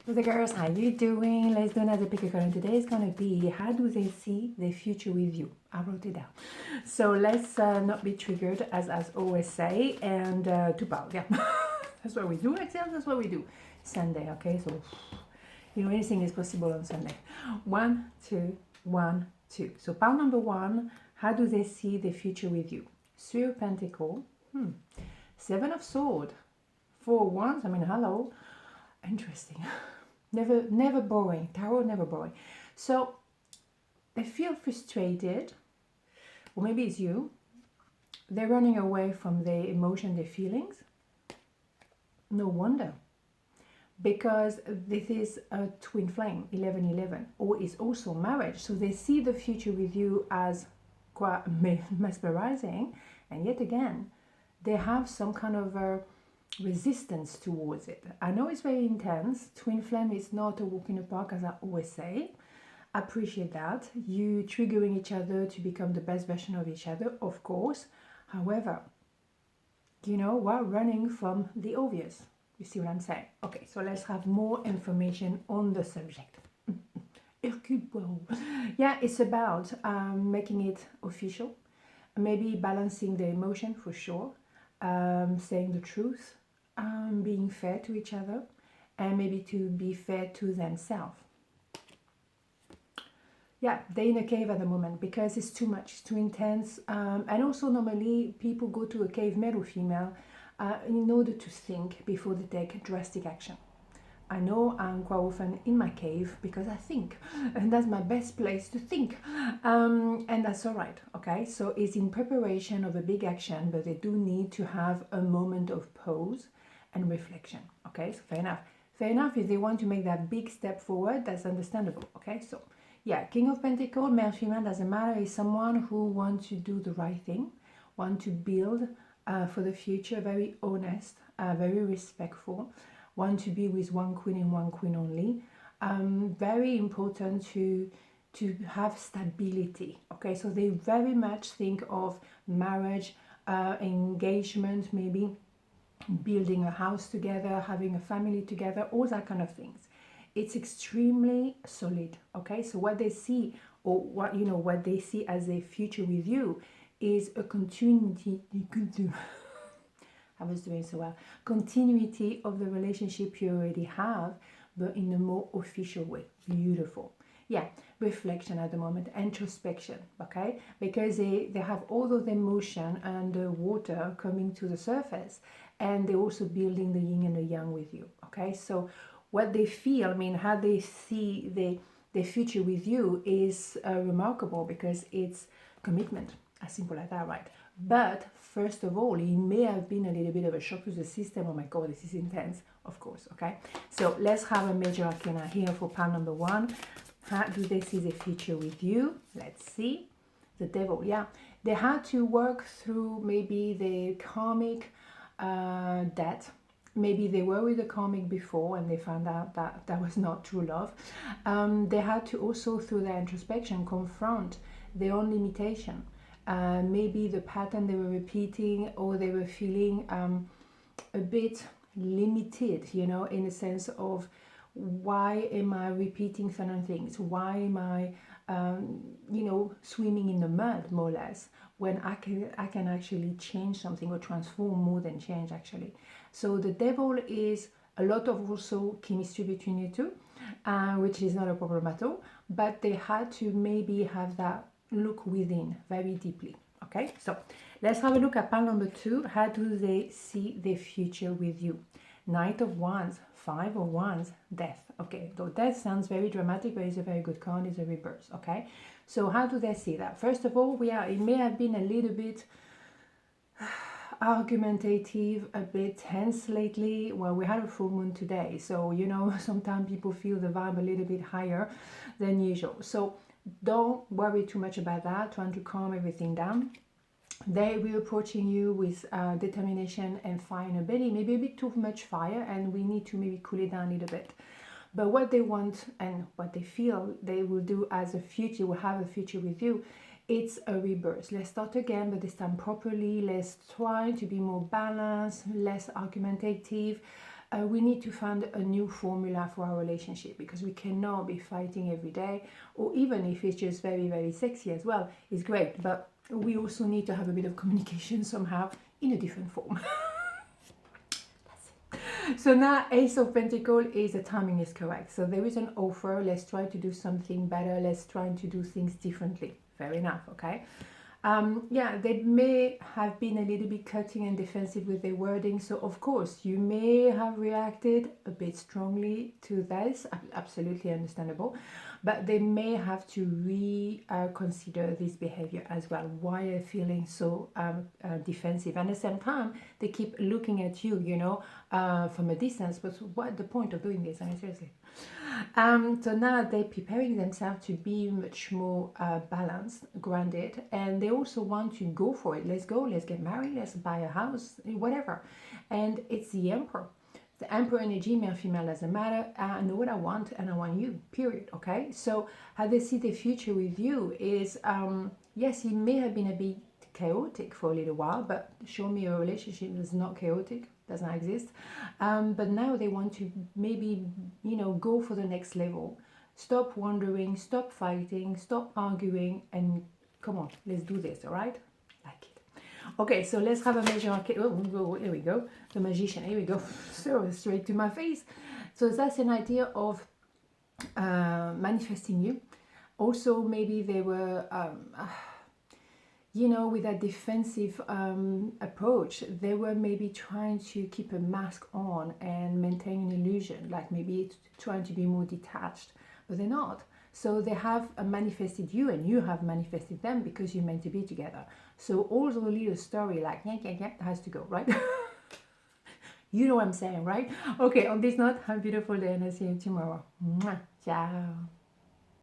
The girls, how you doing? Let's do another pick a card. And today is going to be, how do they see the future with you? I wrote it down. So let's not be triggered, as always say, and to bow. Yeah, that's what we do, Axelle. That's what we do. Sunday, okay? So, you know, anything is possible on Sunday. 1, 2, 1, 2. So pile number 1, how do they see the future with you? 3 of Pentacles, 7 of Swords, 4 of Wands. I mean, hello. Interesting. Never boring. Tarot never boring. So they feel frustrated, or maybe it's you. They're running away from their emotion, their feelings. No wonder, because this is a twin flame, 11-11, or it's also marriage. So they see the future with you as quite mesmerizing, and yet again, they have some kind of a resistance towards it. I know it's very intense. Twin flame is not a walk in the park, as I always say. Appreciate that. You triggering each other to become the best version of each other, of course. However, you know, while running from the obvious. You see what I'm saying? Okay, so let's have more information on the subject. Yeah, it's about making it official. Maybe balancing the emotion for sure. Saying the truth. Being fair to each other, and maybe to be fair to themselves. Yeah, they're in a cave at the moment because it's too much, it's too intense. And also normally people go to a cave, male or female, in order to think before they take drastic action. I know I'm quite often in my cave because I think, and that's my best place to think, and that's all right, okay? So it's in preparation of a big action, but they do need to have a moment of pause and reflection, okay? So fair enough. Fair enough, if they want to make that big step forward, that's understandable, okay? So yeah, King of Pentacles, male, female, doesn't matter, is someone who wants to do the right thing, want to build for the future, very honest, very respectful, want to be with one queen and one queen only. Very important to have stability, okay? So they very much think of marriage, engagement, maybe building a house together, having a family together, all that kind of things. It's extremely solid, okay? So what they see, or what they see as a future with you is a continuity. I was doing so well. Continuity of the relationship you already have, but in a more official way. Beautiful. Yeah, reflection at the moment, introspection, okay? Because they have all of the emotion and the water coming to the surface, and they're also building the yin and the yang with you, okay? So what they feel, I mean, how they see the future with you is remarkable, because it's commitment, as simple as that, right? But first of all, it may have been a little bit of a shock to the system. Oh my God, this is intense, of course, okay? So let's have a major arcana here for pile number 1. How do they see the future with you? Let's see. The devil, yeah. They had to work through maybe the karmic debt. Maybe they were with the karmic before and they found out that that was not true love. They had to also, through their introspection, confront their own limitation. Maybe the pattern they were repeating, or they were feeling a bit limited, you know, in the sense of, why am I repeating certain things? Why am I, swimming in the mud, more or less, when I can actually change something, or transform more than change, actually. So the devil is a lot of also chemistry between you two, which is not a problem at all. But they had to maybe have that look within very deeply. Okay, so let's have a look at pile number 2. How do they see their future with you? Knight of Wands, 5 of Wands, death. Okay, though death sounds very dramatic, but it's a very good card, it's a rebirth. Okay, so how do they see that? First of all, it may have been a little bit argumentative, a bit tense lately. Well, we had a full moon today, so you know, sometimes people feel the vibe a little bit higher than usual. So don't worry too much about that, trying to calm everything down. They will approaching you with determination and fire in a belly, maybe a bit too much fire, and we need to maybe cool it down a little bit. But what they want and what they feel they will do as a future, will have a future with you, it's a rebirth. Let's start again, but this time properly. Let's try to be more balanced, less argumentative, we need to find a new formula for our relationship, because we cannot be fighting every day, or even if it's just very, very sexy as well, it's great, but we also need to have a bit of communication somehow in a different form. So now Ace of Pentacles is the timing is correct. So there is an offer. Let's try to do something better. Let's try to do things differently. Fair enough, okay? Yeah, they may have been a little bit cutting and defensive with their wording. So of course, you may have reacted a bit strongly to this. Absolutely understandable. But they may have to reconsider this behavior as well. Why are they feeling so defensive? And at the same time, they keep looking at you, you know, from a distance. But what the point of doing this? I mean, seriously. So now they're preparing themselves to be much more balanced, grounded, and they also want to go for it. Let's go, let's get married, let's buy a house, whatever. And it's the Emperor. The Emperor energy, male, female, doesn't matter. I know what I want, and I want you, period, okay? So how they see the future with you is, yes, it may have been a bit chaotic for a little while, but show me a relationship that's not chaotic, doesn't exist. But now they want to maybe, you know, go for the next level. Stop wondering, stop fighting, stop arguing, and come on, let's do this, all right? Like it. Okay, so let's have a major arcane. Oh, here we go. The Magician, here we go. So straight to my face. So that's an idea of manifesting you. Also, maybe they were... you know, with that defensive approach, they were maybe trying to keep a mask on and maintain an illusion, like maybe trying to be more detached, but they're not. So they have manifested you, and you have manifested them, because you're meant to be together. So all the little story, like, yeah, has to go, right? You know what I'm saying, right? Okay, on this note, have a beautiful day, and I'll see you tomorrow. Mwah. Ciao.